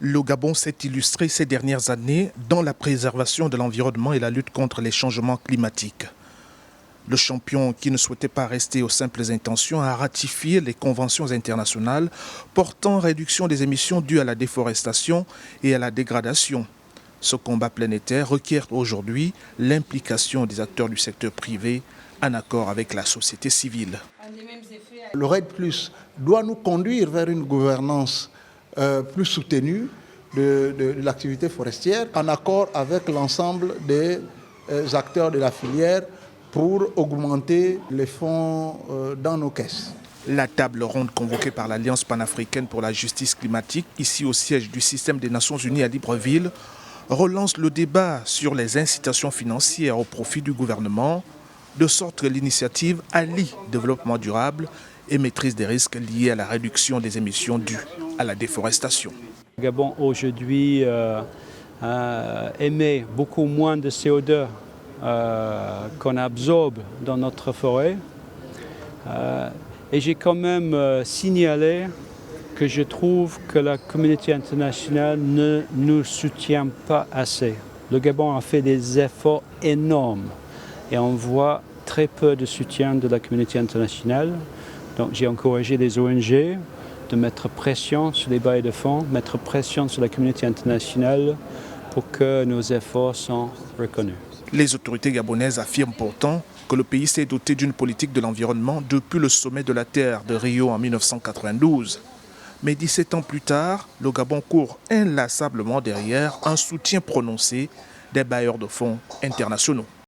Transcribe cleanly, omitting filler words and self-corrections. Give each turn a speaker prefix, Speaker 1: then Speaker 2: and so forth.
Speaker 1: Le Gabon s'est illustré ces dernières années dans la préservation de l'environnement et la lutte contre les changements climatiques. Le champion, qui ne souhaitait pas rester aux simples intentions, a ratifié les conventions internationales portant réduction des émissions dues à la déforestation et à la dégradation. Ce combat planétaire requiert aujourd'hui l'implication des acteurs du secteur privé en accord avec la société civile.
Speaker 2: Le REDD+ doit nous conduire vers une gouvernance plus soutenue de l'activité forestière, en accord avec l'ensemble des acteurs de la filière pour augmenter les fonds dans nos caisses.
Speaker 1: La table ronde convoquée par l'Alliance panafricaine pour la justice climatique, ici au siège du système des Nations Unies à Libreville, relance le débat sur les incitations financières au profit du gouvernement, de sorte que l'initiative allie développement durable et maîtrise des risques liés à la réduction des émissions dues à la déforestation.
Speaker 3: Le Gabon aujourd'hui émet beaucoup moins de CO2 qu'on absorbe dans notre forêt. Et j'ai quand même signalé que je trouve que la communauté internationale ne nous soutient pas assez. Le Gabon a fait des efforts énormes et on voit très peu de soutien de la communauté internationale. Donc j'ai encouragé les ONG de mettre pression sur les bailleurs de fonds, mettre pression sur la communauté internationale pour que nos efforts soient reconnus.
Speaker 1: Les autorités gabonaises affirment pourtant que le pays s'est doté d'une politique de l'environnement depuis le sommet de la Terre de Rio en 1992. Mais 17 ans plus tard, le Gabon court inlassablement derrière un soutien prononcé des bailleurs de fonds internationaux.